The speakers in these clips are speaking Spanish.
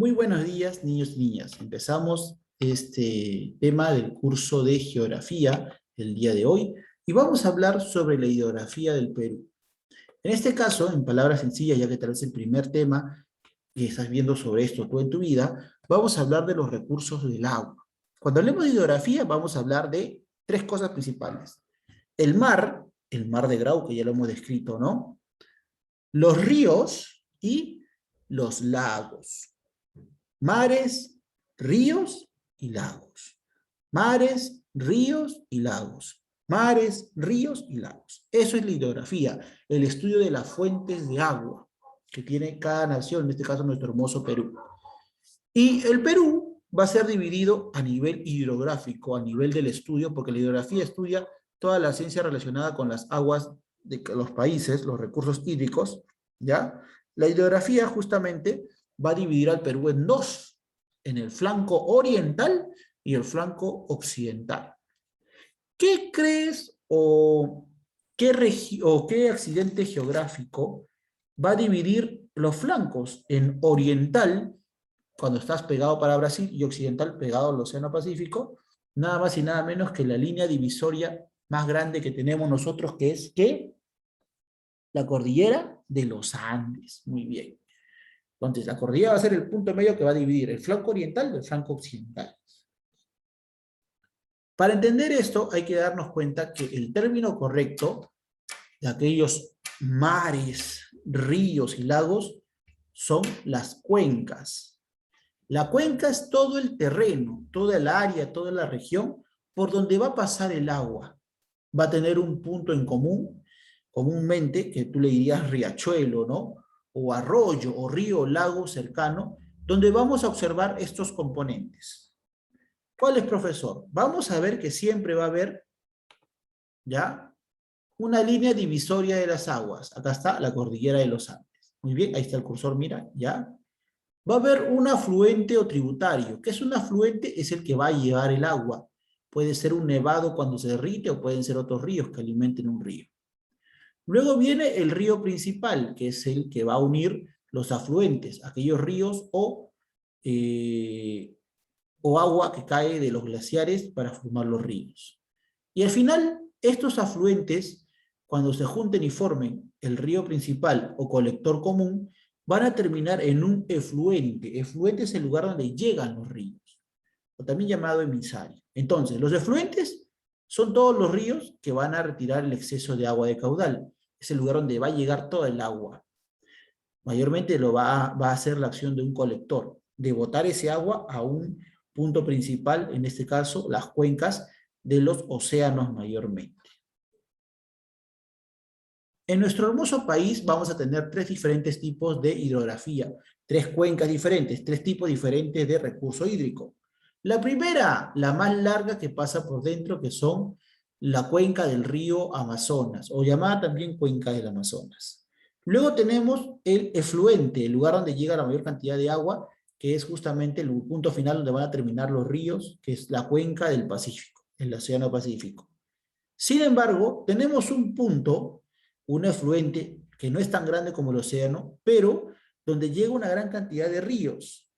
Muy buenos días, niños y niñas. Empezamos este tema del curso de geografía el día de hoy y vamos a hablar sobre la hidrografía del Perú. En este caso, en palabras sencillas, ya que tal vez el primer tema que estás viendo sobre esto tú en tu vida, vamos a hablar de los recursos del agua. Cuando hablemos de hidrografía, vamos a hablar de tres cosas principales. El mar de Grau, que ya lo hemos descrito, ¿no? Los ríos y los lagos. Mares, ríos y lagos. Mares, ríos y lagos. Mares, ríos y lagos. Eso es la hidrografía, el estudio de las fuentes de agua que tiene cada nación, en este caso nuestro hermoso Perú. Y el Perú va a ser dividido a nivel hidrográfico, a nivel del estudio, porque la hidrografía estudia toda la ciencia relacionada con las aguas de los países, los recursos hídricos, ¿ya? La hidrografía justamente va a dividir al Perú en dos, en el flanco oriental y el flanco occidental. ¿Qué crees o qué accidente geográfico va a dividir los flancos en oriental, cuando estás pegado para Brasil, y occidental pegado al Océano Pacífico? Nada más y nada menos que la línea divisoria más grande que tenemos nosotros, que es ¿qué? La cordillera de los Andes. Muy bien. Entonces, la cordillera va a ser el punto medio que va a dividir el flanco oriental del flanco occidental. Para entender esto, hay que darnos cuenta que el término correcto de aquellos mares, ríos y lagos son las cuencas. La cuenca es todo el terreno, toda el área, toda la región por donde va a pasar el agua. Va a tener un punto en común, comúnmente, que tú le dirías riachuelo, ¿no? O arroyo, o río, o lago cercano, donde vamos a observar estos componentes. ¿Cuál es, profesor? Vamos a ver que siempre va a haber, ¿ya? Una línea divisoria de las aguas. Acá está la cordillera de los Andes. Muy bien, ahí está el cursor, mira, ¿ya? Va a haber un afluente o tributario. ¿Qué es un afluente? Es el que va a llevar el agua. Puede ser un nevado cuando se derrite o pueden ser otros ríos que alimenten un río. Luego viene el río principal, que es el que va a unir los afluentes, aquellos ríos o agua que cae de los glaciares para formar los ríos. Y al final, estos afluentes, cuando se junten y formen el río principal o colector común, van a terminar en un efluente. Efluente es el lugar donde llegan los ríos, o también llamado emisario. Entonces, los efluentes son todos los ríos que van a retirar el exceso de agua de caudal. Es el lugar donde va a llegar toda el agua. Mayormente va a hacer la acción de un colector, de botar ese agua a un punto principal, en este caso, las cuencas de los océanos mayormente. En nuestro hermoso país vamos a tener tres diferentes tipos de hidrografía, tres cuencas diferentes, tres tipos diferentes de recurso hídrico. La primera, la más larga que pasa por dentro, que son la cuenca del río Amazonas, o llamada también cuenca del Amazonas. Luego tenemos el efluente, el lugar donde llega la mayor cantidad de agua, que es justamente el punto final donde van a terminar los ríos, que es la cuenca del Pacífico, el Océano Pacífico. Sin embargo, tenemos un punto, un efluente que no es tan grande como el océano, pero donde llega una gran cantidad de ríos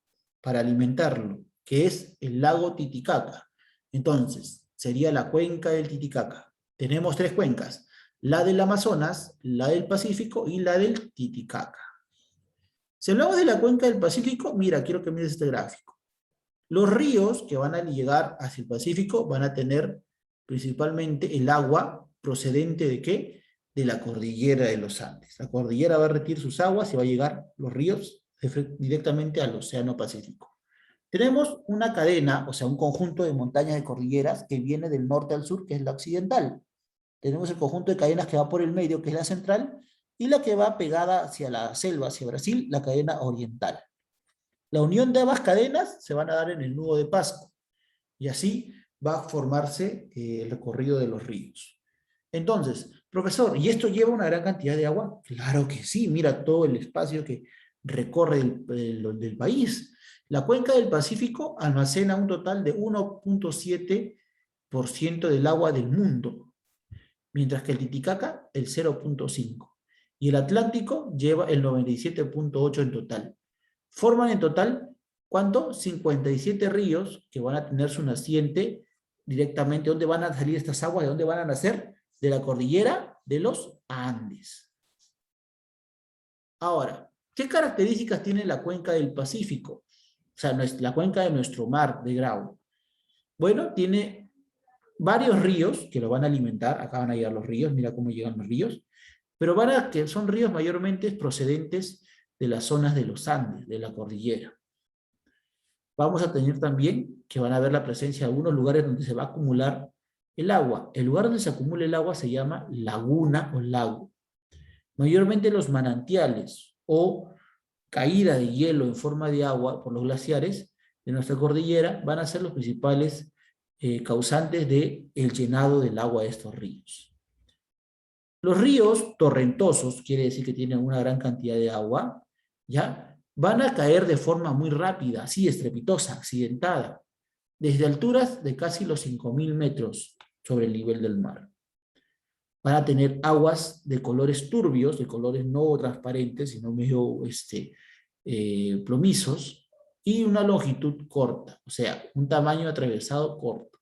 para alimentarlo, que es el lago Titicaca. Entonces, sería la cuenca del Titicaca. Tenemos tres cuencas, la del Amazonas, la del Pacífico y la del Titicaca. Si hablamos de la cuenca del Pacífico, mira, quiero que mires este gráfico. Los ríos que van a llegar hacia el Pacífico van a tener principalmente el agua procedente ¿de qué? De la cordillera de los Andes. La cordillera va a retirar sus aguas y va a llegar los ríos directamente al Océano Pacífico. Tenemos una cadena, o sea, un conjunto de montañas de cordilleras que viene del norte al sur, que es la occidental. Tenemos el conjunto de cadenas que va por el medio, que es la central, y la que va pegada hacia la selva, hacia Brasil, la cadena oriental. La unión de ambas cadenas se van a dar en el nudo de Pasco, y así va a formarse el recorrido de los ríos. Entonces, profesor, ¿y esto lleva una gran cantidad de agua? Claro que sí, mira todo el espacio que recorre del país. La cuenca del Pacífico almacena un total de 1.7% del agua del mundo, mientras que el Titicaca el 0.5%, y el Atlántico lleva el 97.8% en total. Forman en total ¿cuánto? 57 ríos que van a tener su naciente directamente. ¿Dónde van a salir estas aguas? ¿De dónde van a nacer? De la cordillera de los Andes. Ahora, ¿qué características tiene la cuenca del Pacífico? O sea, la cuenca de nuestro mar de Grau. Bueno, tiene varios ríos que lo van a alimentar. Acá van a llegar los ríos, mira cómo llegan los ríos. Pero que son ríos mayormente procedentes de las zonas de los Andes, de la cordillera. Vamos a tener también que van a ver la presencia de algunos lugares donde se va a acumular el agua. El lugar donde se acumula el agua se llama laguna o lago. Mayormente los manantiales o caída de hielo en forma de agua por los glaciares de nuestra cordillera van a ser los principales causantes del llenado del agua de estos ríos. Los ríos torrentosos, quiere decir que tienen una gran cantidad de agua, ¿ya? Van a caer de forma muy rápida, así estrepitosa, accidentada, desde alturas de casi los 5.000 metros sobre el nivel del mar. Van a tener aguas de colores turbios, de colores no transparentes, sino medio plomizos, y una longitud corta, o sea, un tamaño atravesado corto.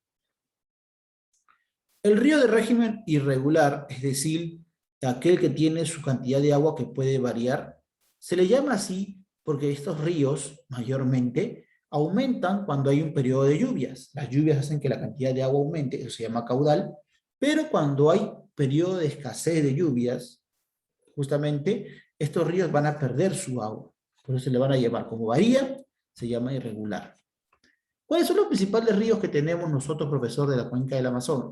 El río de régimen irregular, es decir, aquel que tiene su cantidad de agua que puede variar, se le llama así porque estos ríos, mayormente, aumentan cuando hay un periodo de lluvias. Las lluvias hacen que la cantidad de agua aumente, eso se llama caudal, pero cuando hay periodo de escasez de lluvias, justamente, estos ríos van a perder su agua. Por eso se le van a llamar, como varía, se llama irregular. ¿Cuáles son los principales ríos que tenemos nosotros, profesor, de la cuenca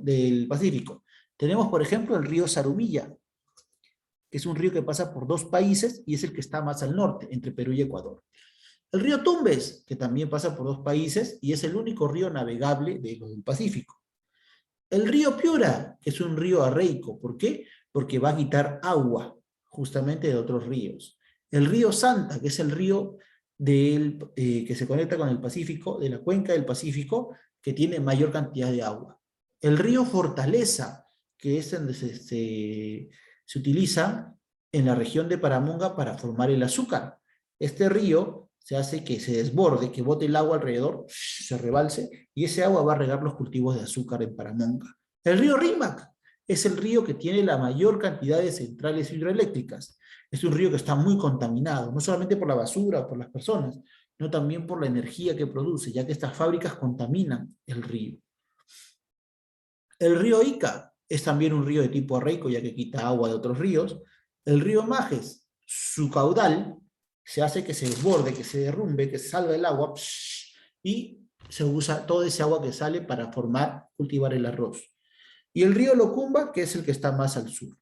del Pacífico? Tenemos, por ejemplo, el río Zarumilla, que es un río que pasa por dos países y es el que está más al norte, entre Perú y Ecuador. El río Tumbes, que también pasa por dos países y es el único río navegable del Pacífico. El río Piura, que es un río arreico. ¿Por qué? Porque va a quitar agua, justamente de otros ríos. El río Santa, que es el río que se conecta con el Pacífico, de la cuenca del Pacífico, que tiene mayor cantidad de agua. El río Fortaleza, que es donde se utiliza en la región de Paramonga para formar el azúcar. Este río se hace que se desborde, que bote el agua alrededor, se rebalse, y ese agua va a regar los cultivos de azúcar en Paramonga. El río Rímac es el río que tiene la mayor cantidad de centrales hidroeléctricas. Es un río que está muy contaminado, no solamente por la basura o por las personas, sino también por la energía que produce, ya que estas fábricas contaminan el río. El río Ica es también un río de tipo arreico, ya que quita agua de otros ríos. El río Majes, su caudal se hace que se desborde, que se derrumbe, que se salga el agua, y se usa todo ese agua que sale para cultivar el arroz. Y el río Locumba, que es el que está más al sur.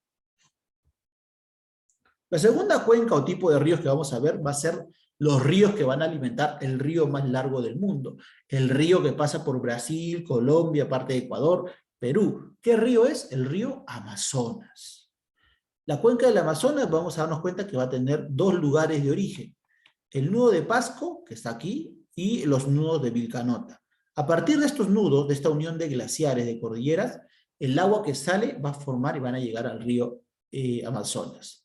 La segunda cuenca o tipo de ríos que vamos a ver va a ser los ríos que van a alimentar el río más largo del mundo. El río que pasa por Brasil, Colombia, parte de Ecuador, Perú. ¿Qué río es? El río Amazonas. La cuenca del Amazonas, vamos a darnos cuenta que va a tener dos lugares de origen. El nudo de Pasco, que está aquí, y los nudos de Vilcanota. A partir de estos nudos, de esta unión de glaciares, de cordilleras, el agua que sale va a formar y van a llegar al río Amazonas.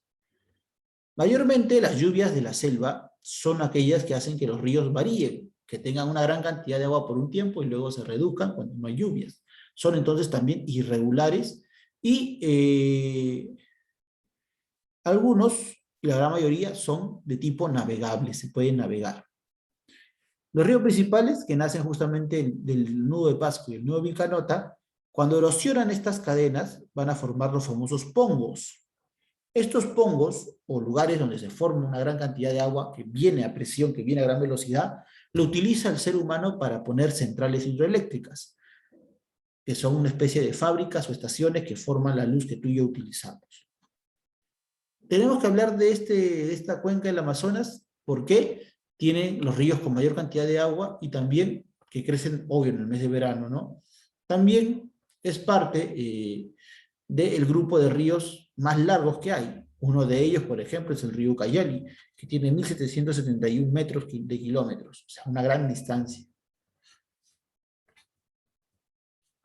Mayormente las lluvias de la selva son aquellas que hacen que los ríos varíen, que tengan una gran cantidad de agua por un tiempo y luego se reduzcan cuando no hay lluvias. Son entonces también irregulares y algunos, la gran mayoría, son de tipo navegable, se pueden navegar. Los ríos principales, que nacen justamente del nudo de Pasco y el nudo de Vilcanota, cuando erosionan estas cadenas, van a formar los famosos pongos. Estos pongos, o lugares donde se forma una gran cantidad de agua que viene a presión, que viene a gran velocidad, lo utiliza el ser humano para poner centrales hidroeléctricas, que son una especie de fábricas o estaciones que forman la luz que tú y yo utilizamos. Tenemos que hablar de esta cuenca del Amazonas porque tienen los ríos con mayor cantidad de agua y también que crecen, obvio, en el mes de verano, ¿no? También es parte del grupo de ríos más largos que hay. Uno de ellos, por ejemplo, es el río Ucayali, que tiene 1.771 metros de kilómetros, o sea, una gran distancia.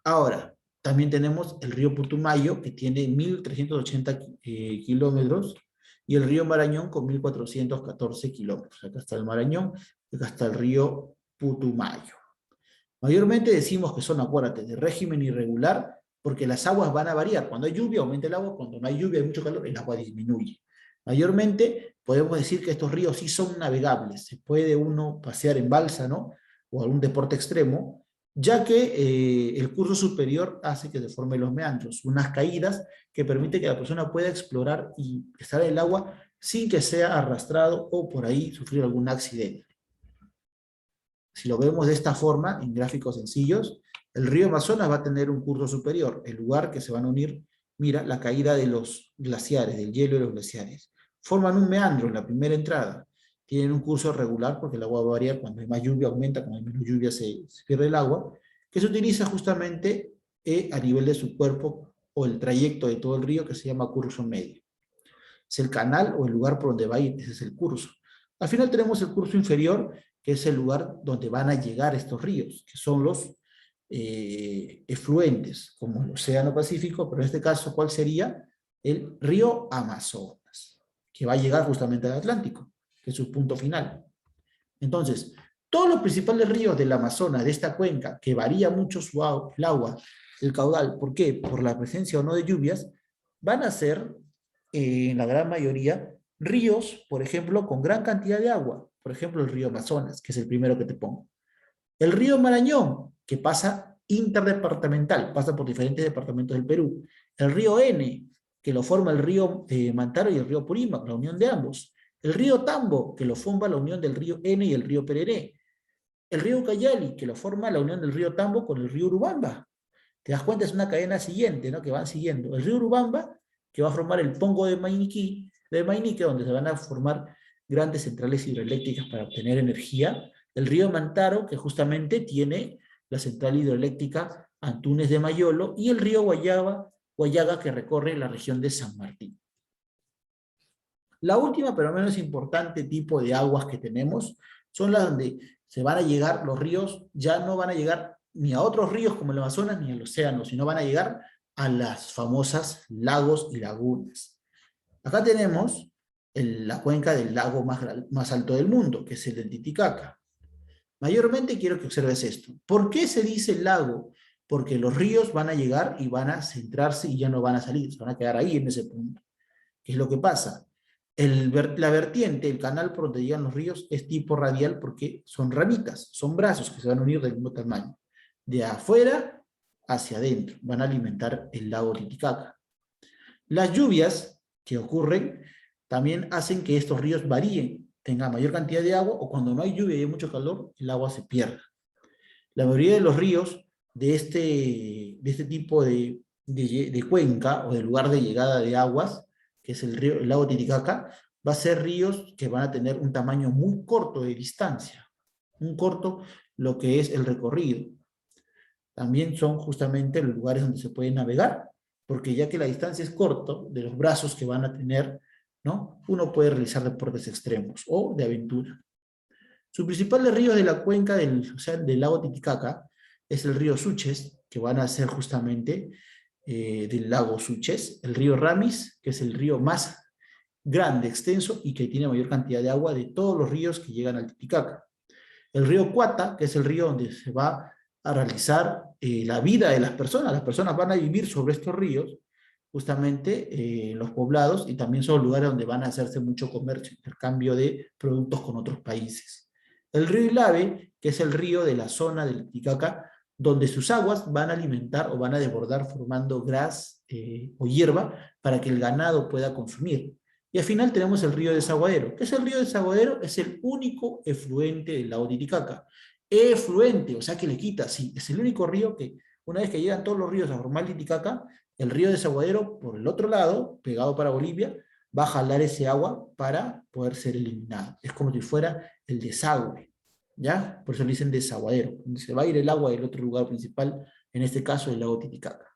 Ahora, también tenemos el río Putumayo, que tiene 1.380 kilómetros, y el río Marañón con 1.414 kilómetros. Acá está el Marañón, acá está el río Putumayo. Mayormente decimos que son, acuérdate, de régimen irregular, porque las aguas van a variar. Cuando hay lluvia aumenta el agua, cuando no hay lluvia, hay mucho calor, el agua disminuye. Mayormente podemos decir que estos ríos sí son navegables, se puede uno pasear en balsa, ¿no? O algún deporte extremo, ya que el curso superior hace que se formen los meandros, unas caídas que permite que la persona pueda explorar y estar en el agua sin que sea arrastrado o por ahí sufrir algún accidente. Si lo vemos de esta forma, en gráficos sencillos, el río Amazonas va a tener un curso superior, el lugar que se van a unir, mira, la caída de los glaciares, del hielo de los glaciares. Forman un meandro en la primera entrada. Tienen un curso regular porque el agua varía, cuando hay más lluvia aumenta, cuando hay menos lluvia se pierde el agua, que se utiliza justamente a nivel de su cuerpo o el trayecto de todo el río, que se llama curso medio. Es el canal o el lugar por donde va a ir, ese es el curso. Al final tenemos el curso inferior, que es el lugar donde van a llegar estos ríos, que son los efluentes, como el Océano Pacífico, pero en este caso, ¿cuál sería? El río Amazonas, que va a llegar justamente al Atlántico, que es su punto final. Entonces, todos los principales ríos del Amazonas, de esta cuenca, que varía mucho el agua, el caudal, ¿por qué? Por la presencia o no de lluvias, van a ser, en la gran mayoría, ríos, por ejemplo, con gran cantidad de agua. Por ejemplo, el río Amazonas, que es el primero que te pongo. El río Marañón, que pasa interdepartamental, pasa por diferentes departamentos del Perú. El río N, que lo forma el río Mantaro y el río Purímac, la unión de ambos. El río Tambo, que lo forma la unión del río N y el río Pereré. El río Ucayali, que lo forma la unión del río Tambo con el río Urubamba. Te das cuenta, es una cadena siguiente, ¿no? Que van siguiendo. El río Urubamba, que va a formar el Pongo de Mainique, donde se van a formar grandes centrales hidroeléctricas para obtener energía. El río Mantaro, que justamente tiene la central hidroeléctrica Antunes de Mayolo, y el río Guayaga, que recorre la región de San Martín. La última, pero menos importante tipo de aguas que tenemos, son las donde se van a llegar los ríos, ya no van a llegar ni a otros ríos como el Amazonas ni al océano, sino van a llegar a las famosas lagos y lagunas. Acá tenemos la cuenca del lago más alto del mundo, que es el del Titicaca. Mayormente quiero que observes esto. ¿Por qué se dice lago? Porque los ríos van a llegar y van a centrarse y ya no van a salir, se van a quedar ahí en ese punto. ¿Qué es lo que pasa? La vertiente, el canal por donde llegan los ríos, es tipo radial porque son ramitas, son brazos que se van a unir del mismo tamaño. De afuera hacia adentro, van a alimentar el lago Titicaca. Las lluvias que ocurren también hacen que estos ríos varíen, tengan mayor cantidad de agua, o cuando no hay lluvia y hay mucho calor, el agua se pierde. La mayoría de los ríos de este tipo de cuenca o de lugar de llegada de aguas, que es el lago Titicaca, va a ser ríos que van a tener un tamaño muy corto de distancia, muy corto lo que es el recorrido. También son justamente los lugares donde se puede navegar, porque ya que la distancia es corta, de los brazos que van a tener, ¿no? Uno puede realizar deportes extremos o de aventura. Sus principales ríos de la cuenca del lago Titicaca es el río Suches, que van a ser justamente del lago Suches, el río Ramis, que es el río más grande, extenso y que tiene mayor cantidad de agua de todos los ríos que llegan al Titicaca. El río Cuata, que es el río donde se va a realizar la vida de las personas van a vivir sobre estos ríos, justamente en los poblados, y también son lugares donde van a hacerse mucho comercio, intercambio de productos con otros países. El río Ilave, que es el río de la zona del Titicaca, donde sus aguas van a alimentar o van a desbordar formando gras o hierba para que el ganado pueda consumir. Y al final tenemos el río Desaguadero. ¿Qué es el río Desaguadero? Es el único efluente del lago Titicaca. Efluente, o sea que le quita, sí, es el único río que una vez que llegan todos los ríos a formar el Titicaca, el río Desaguadero, por el otro lado, pegado para Bolivia, va a jalar ese agua para poder ser eliminado. Es como si fuera el desagüe, ¿ya? Por eso le dicen desaguadero, donde se va a ir el agua del otro lugar principal, en este caso el lago Titicaca.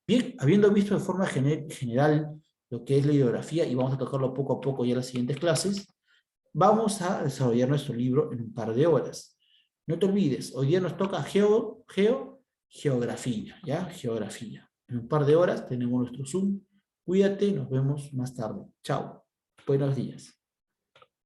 Bien, habiendo visto de forma general lo que es la hidrografía, y vamos a tocarlo poco a poco ya en las siguientes clases, vamos a desarrollar nuestro libro en un par de horas. No te olvides, hoy día nos toca geografía, ¿ya? Geografía. En un par de horas tenemos nuestro Zoom. Cuídate, nos vemos más tarde. Chao. Buenos días.